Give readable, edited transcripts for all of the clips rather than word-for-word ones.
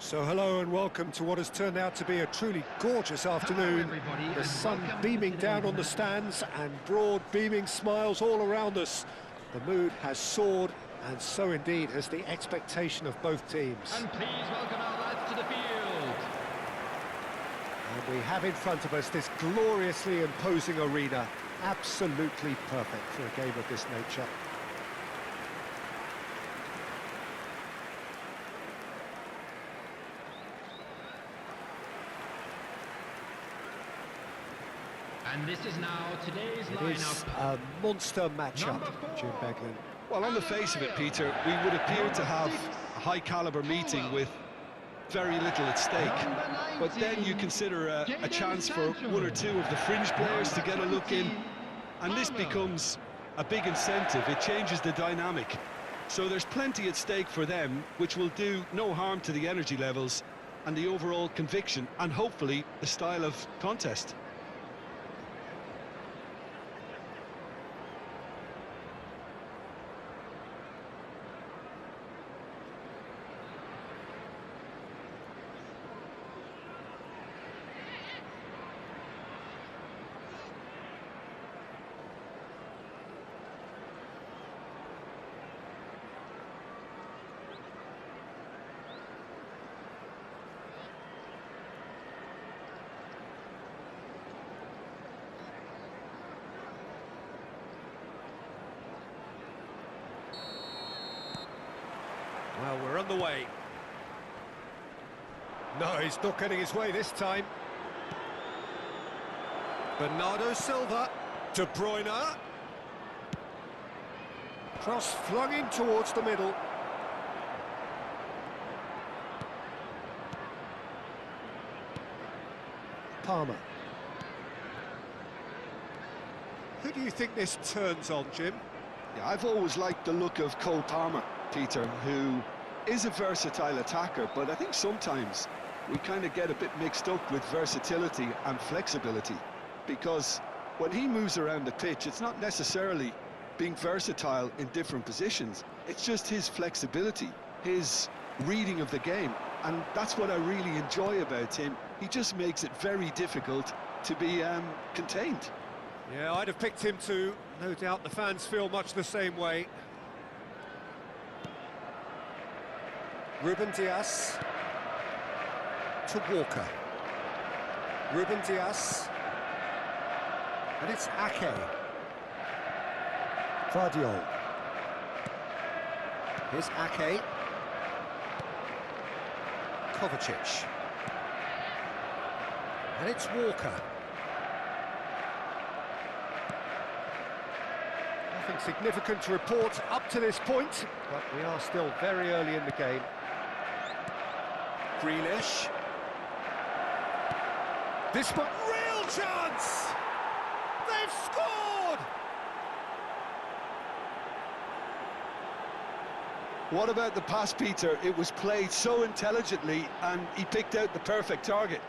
So hello and welcome to what has turned out to be a truly gorgeous afternoon. The sun beaming down on the stands and broad beaming smiles all around us. The mood has soared, and so indeed has the expectation of both teams. And please welcome our lads to the field. And we have in front of us this gloriously imposing arena, absolutely perfect for a game of this nature. And this is now today's It is lineup. a monster matchup, Number 4. Jim Beglin. Well, on the face of it, Peter, we would appear to have a high-caliber meeting with very little at stake. But then you consider a chance for one or two of the fringe players to get a look in, and this becomes a big incentive. It changes the dynamic. So there's plenty at stake for them, which will do no harm to the energy levels and the overall conviction, and hopefully the style of contest. Well, we're on the way. No, he's not getting his way this time. Bernardo Silva, De Bruyne. Cross flung in towards the middle. Palmer. Who do you think this turns on, Jim? Yeah, I've always liked the look of Cole Palmer, Peter, who is a versatile attacker, but I think sometimes we kind of get a bit mixed up with versatility and flexibility, because when he moves around the pitch, it's not necessarily being versatile in different positions, it's just his flexibility, his reading of the game, and that's what I really enjoy about him. He just makes it very difficult to be contained. Yeah, I'd have picked him too. No doubt the fans feel much the same way. Ruben Dias to Walker. Ruben Dias. And it's Ake. Vardiol. Here's Ake. Kovacic. And it's Walker. Nothing significant to report up to this point, but we are still very early in the game. Grealish. This one, real chance! They've scored! What about the pass, Peter? It was played so intelligently and he picked out the perfect target.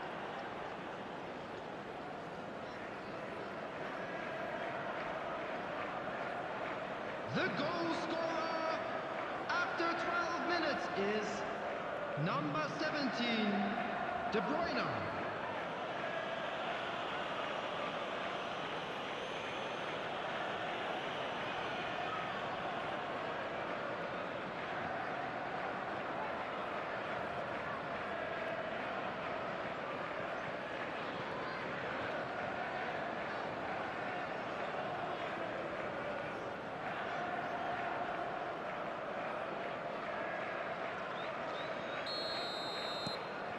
The goal scorer after 12 minutes is number 17, De Bruyne.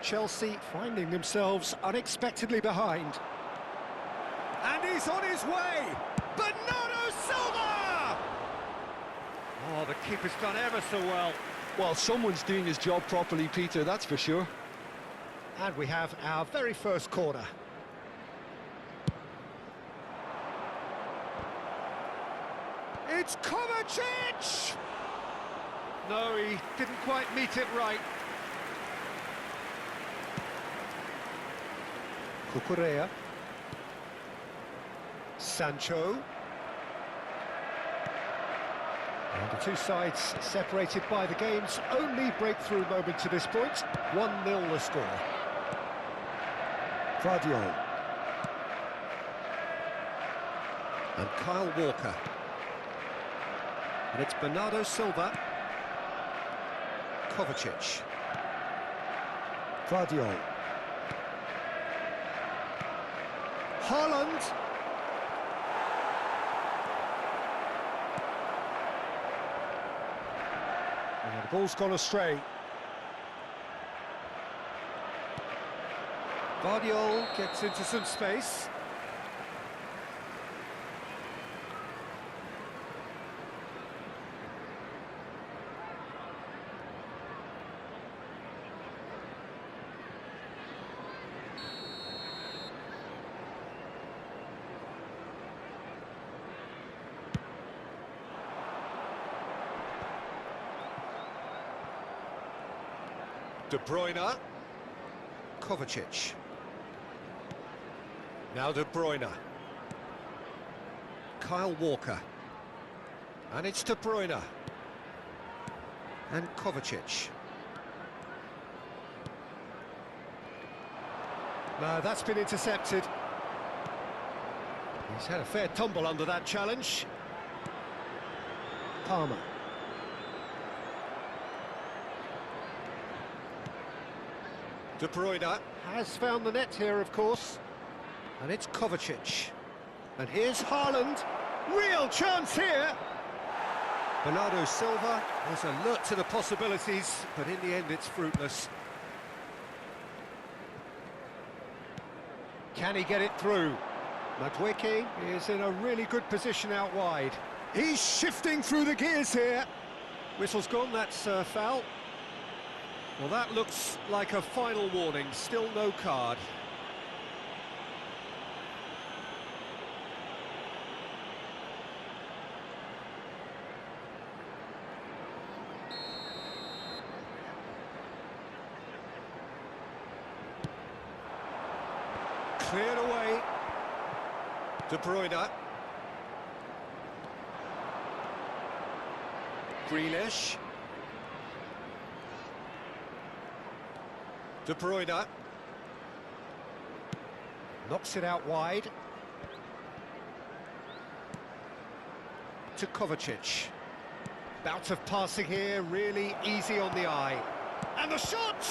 Chelsea finding themselves unexpectedly behind. And he's on his way! Bernardo Silva! Oh, the keeper's done ever so well. Well, someone's doing his job properly, Peter, that's for sure. And we have our very first corner. It's Kovacic! No, he didn't quite meet it right. Cucurella. Sancho. And the two sides separated by the game's only breakthrough moment to this point. 1-0 the score. Vardiol. And Kyle Walker. And it's Bernardo Silva. Kovacic. Vardiol. Haaland. And the ball's gone astray. Vardiol gets into some space. De Bruyne. Kovacic. Now De Bruyne. Kyle Walker. And it's De Bruyne. And Kovacic. No, that's been intercepted. He's had a fair tumble under that challenge. Palmer. De Bruyne has found the net here, of course. And it's Kovacic. And here's Haaland. Real chance here. Bernardo Silva was alert to the possibilities, but in the end it's fruitless. Can he get it through? Madueke is in a really good position out wide. He's shifting through the gears here. Whistle's gone, that's foul. Well, that looks like a final warning, still no card. Cleared away. De Bruyne. Grealish. De Bruyne. Knocks it out wide. To Kovacic. Bout of passing here, really easy on the eye. And the shot!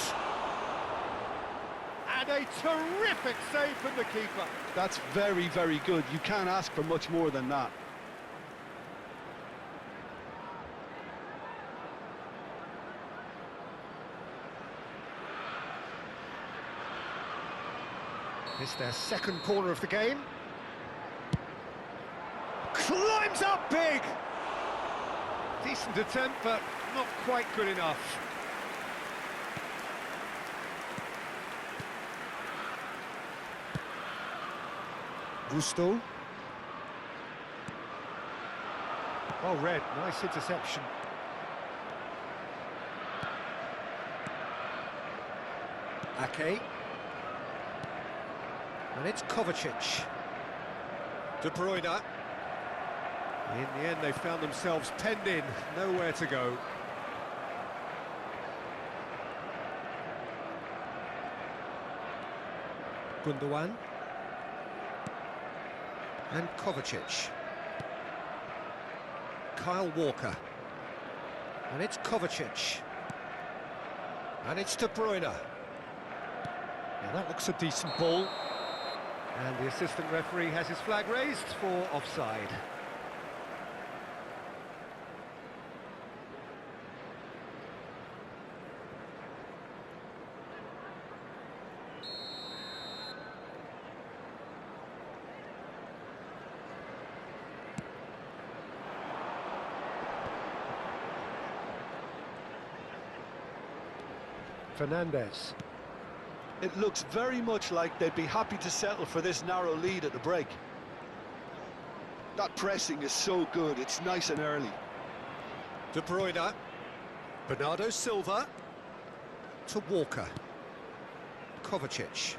And a terrific save from the keeper. That's very, very good. You can't ask for much more than that. It's their second corner of the game. Climbs up big! Decent attempt, but not quite good enough. Gusto. Oh, Red, nice interception. Ake. And it's Kovacic. De Bruyne. In the end, they found themselves penned in, nowhere to go. Gundogan. And Kovacic. Kyle Walker. And it's Kovacic. And it's De Bruyne. Now that looks a decent ball. And the assistant referee has his flag raised for offside. Fernandes. It looks very much like they'd be happy to settle for this narrow lead at the break. That pressing is so good, it's nice and early. De Bruyne. Bernardo Silva. To Walker. Kovacic.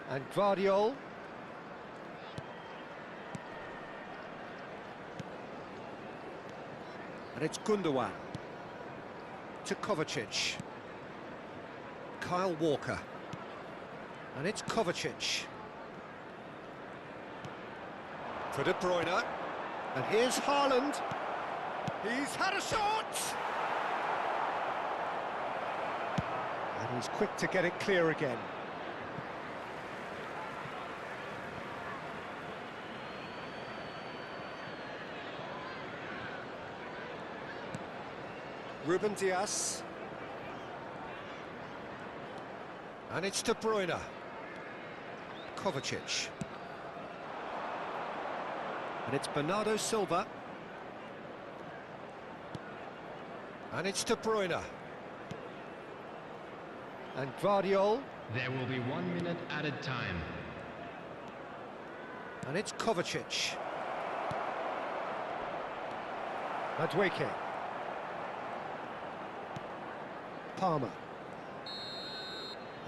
And Vardiol. And it's Gundogan. To Kovacic. Kyle Walker. And it's Kovacic. For De Bruyne. And here's Haaland. He's had a shot! And he's quick to get it clear again. Ruben Dias. And it's De Bruyne. Kovacic. And it's Bernardo Silva. And it's De Bruyne. And Guardiola. There will be 1 minute added time. And it's Kovacic. Madueke. Palmer.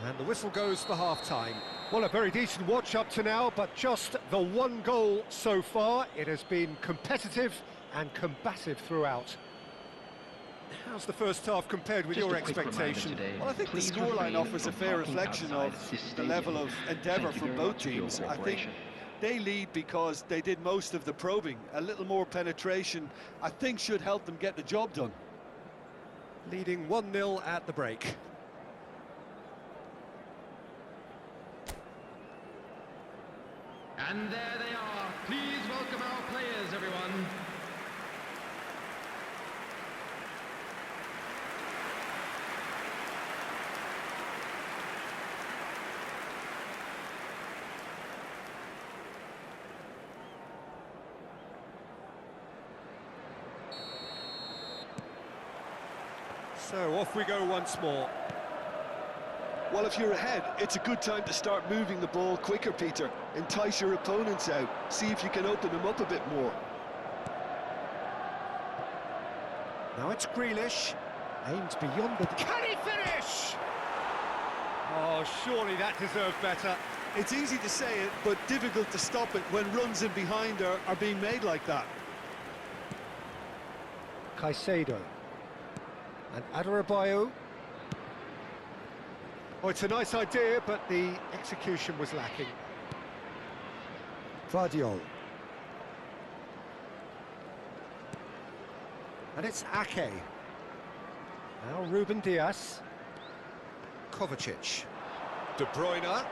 And the whistle goes for half-time. Well, a very decent watch up to now, but just the one goal so far. It has been competitive and combative throughout. How's the first half compared with your expectation? Well, I think the scoreline offers a fair reflection of the level of endeavour from both teams. I think they lead because they did most of the probing. A little more penetration, I think, should help them get the job done. Leading 1-0 at the break. And there they are. Please welcome our players, everyone. So off we go once more. Well, if you're ahead, it's a good time to start moving the ball quicker, Peter. Entice your opponents out. See if you can open them up a bit more. Now it's Grealish. Aims beyond the... Can he finish? Oh, surely that deserved better. It's easy to say it, but difficult to stop it when runs in behind are being made like that. Caicedo. And Adarabioyo. Oh, it's a nice idea, but the execution was lacking. Guardiola. And it's Ake. Now Ruben Dias. Kovacic. De Bruyne.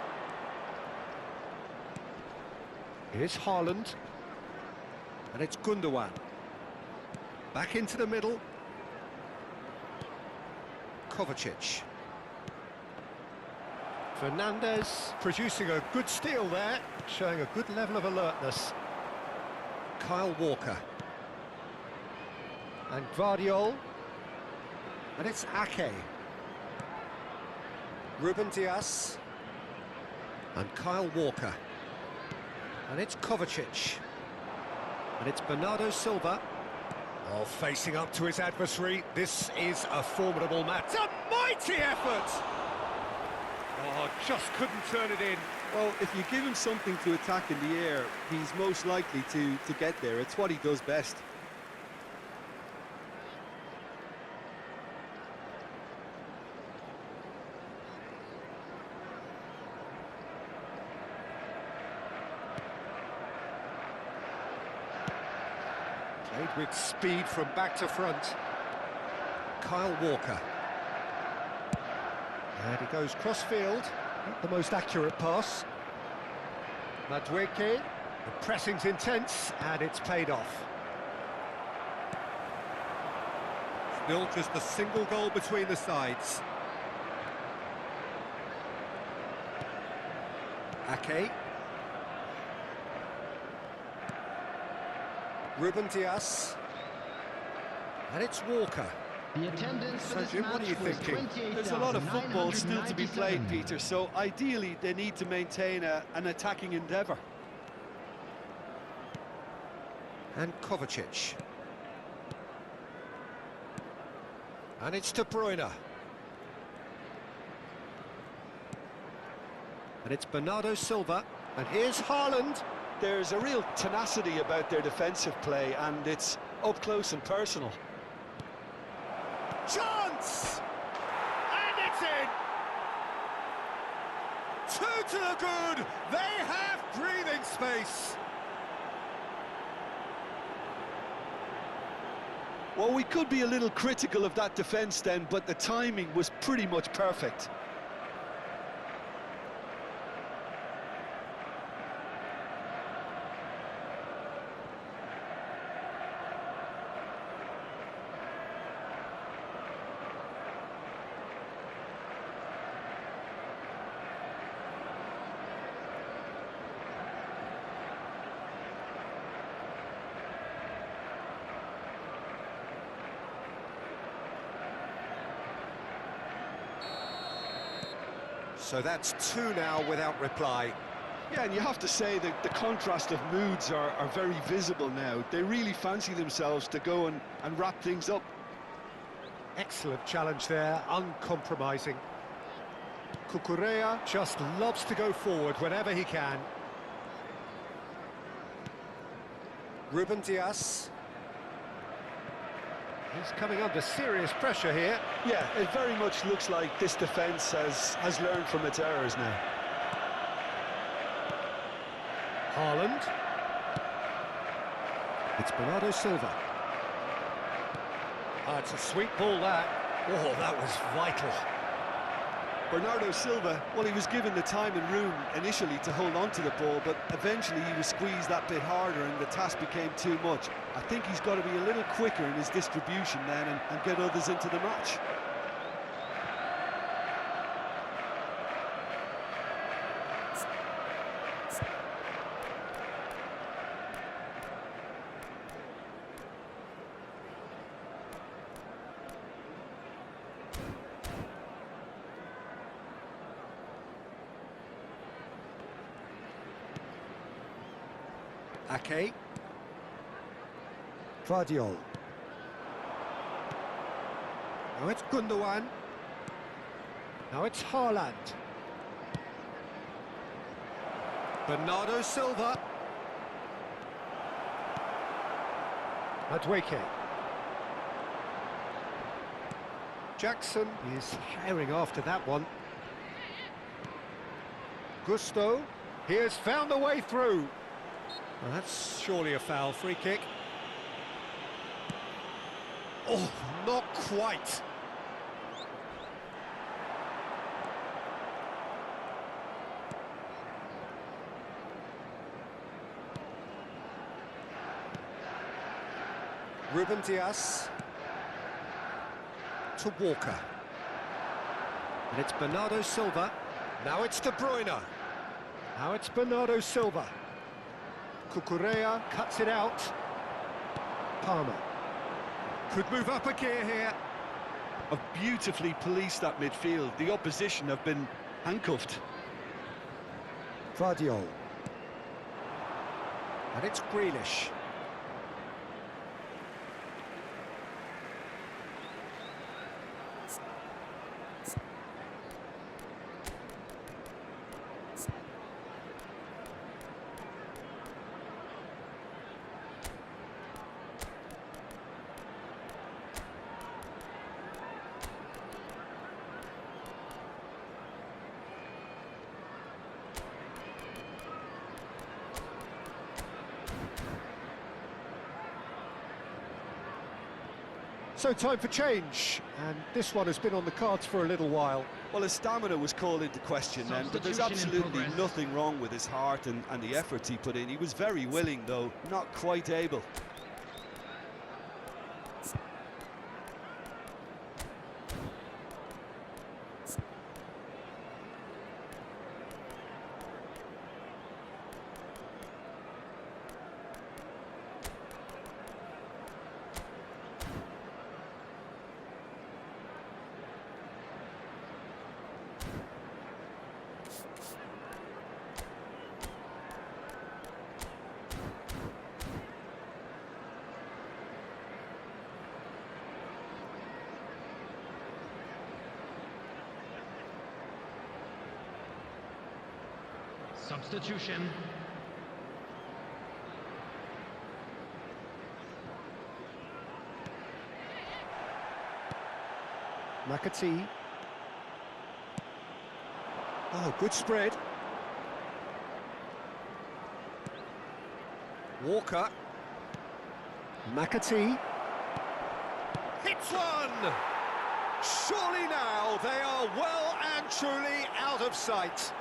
Here's Haaland. And it's Gundogan. Back into the middle. Kovacic. Fernandez producing a good steal there, showing a good level of alertness. Kyle Walker. And Guardiola. And it's Ake. Ruben Dias. And Kyle Walker. And it's Kovacic. And it's Bernardo Silva. Oh, facing up to his adversary. This is a formidable match. It's a mighty effort! Oh, just couldn't turn it in. Well, if you give him something to attack in the air, he's most likely to get there. It's what he does best. Played with speed from back to front. Kyle Walker. And he goes cross-field, not the most accurate pass. Madueke, the pressing's intense, and it's paid off. Still just a single goal between the sides. Ake. Ruben Dias. And it's Walker. The attendance for this Jim, what are you match was thinking? There's a lot of football still to be played, Peter, so ideally they need to maintain an attacking endeavour. And Kovacic. And it's De Bruyne. And it's Bernardo Silva. And here's Haaland. There's a real tenacity about their defensive play, and it's up close and personal. Chance! And it's in! Two to the good! They have breathing space! Well, we could be a little critical of that defence then, but the timing was pretty much perfect. So that's two now without reply. Yeah, and you have to say that the contrast of moods are very visible now. They really fancy themselves to go and wrap things up. Excellent challenge there, uncompromising. Cucurella just loves to go forward whenever he can. Ruben Dias. He's coming under serious pressure here. Yeah, it very much looks like this defence has learned from its errors now. Haaland. It's Bernardo Silva. It's a sweet ball, that. Oh, that was vital. Bernardo Silva, well, he was given the time and room initially to hold on to the ball, but eventually he was squeezed that bit harder and the task became too much. I think he's got to be a little quicker in his distribution then and get others into the match. Ake. Vardiol. Now it's Gundogan. Now it's Haaland. Bernardo Silva. Madueke. Jackson is herring after that one. Gusto. He has found a way through. Well, that's surely a foul. Free kick. Oh, not quite. Ruben Dias to Walker. And it's Bernardo Silva. Now it's De Bruyne. Now it's Bernardo Silva. Cucurella cuts it out. Palmer. Could move up a gear here. Have beautifully policed that midfield. The opposition have been handcuffed. Vardiol. And it's Grealish. So time for change, and this one has been on the cards for a little while. Well, his stamina was called into question then, but there's absolutely nothing wrong with his heart and the efforts he put in. He was very willing, though, not quite able. Substitution. McAtee. Oh, good spread. Walker. McAtee. Hits one! Surely now they are well and truly out of sight.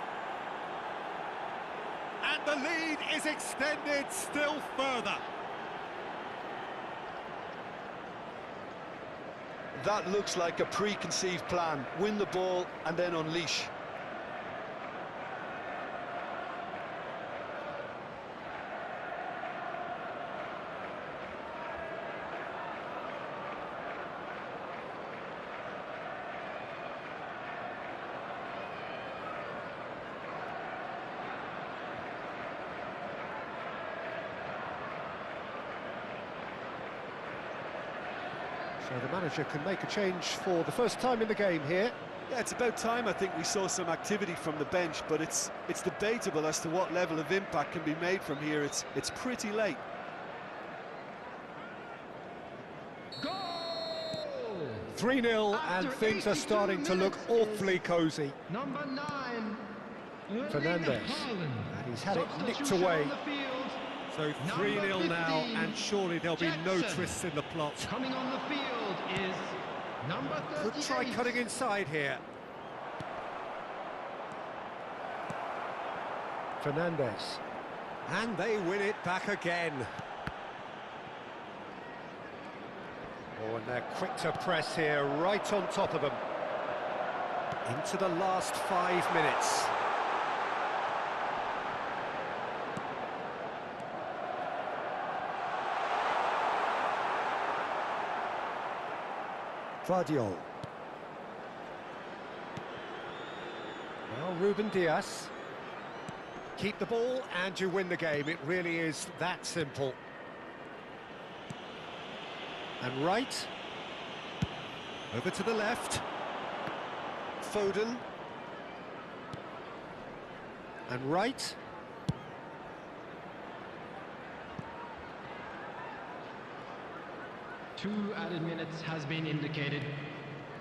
And the lead is extended still further. That looks like a preconceived plan. Win the ball and then unleash. So the manager can make a change for the first time in the game here. Yeah, it's about time I think we saw some activity from the bench, but it's debatable as to what level of impact can be made from here. It's pretty late. Goal! 3-0 and things are starting to look awfully cosy. Number 9. Fernandez. And he's had it nicked away. So 3-0 now, and surely there'll be no twists in the plot. Coming on the field is number 38. Could try cutting inside here. Fernandez. And they win it back again. Oh, and they're quick to press here, right on top of them. Into the last 5 minutes. Vardiol. Now Ruben Diaz. Keep the ball and you win the game. It really is that simple. And right. Over to the left. Foden. And right. Two added minutes has been indicated.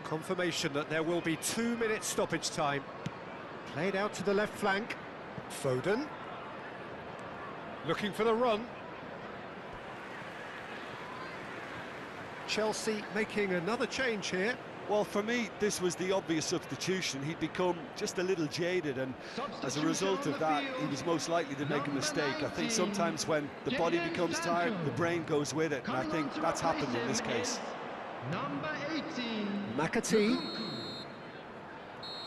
Confirmation that there will be 2 minutes stoppage time. Played out to the left flank. Foden. Looking for the run. Chelsea making another change here. Well, for me, this was the obvious substitution. He'd become just a little jaded, and as a result of that, he was most likely to make a mistake. I think sometimes when the body becomes tired, the brain goes with it, and I think that's happened in this case. Number 18. McAtee.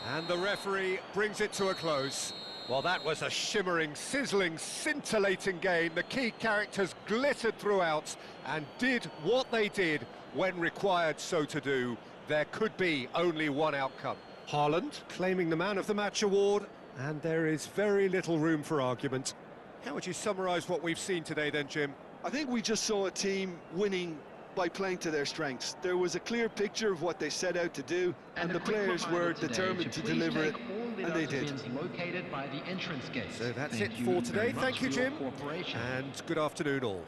And the referee brings it to a close. Well, that was a shimmering, sizzling, scintillating game. The key characters glittered throughout and did what they did when required so to do. There could be only one outcome. Haaland claiming the Man of the Match award, and there is very little room for argument. How would you summarise what we've seen today then, Jim? I think we just saw a team winning by playing to their strengths. There was a clear picture of what they set out to do, and the players were determined to deliver it, and they did. Located by the entrance gate. So that's it for today. Thank you, Jim, and good afternoon all.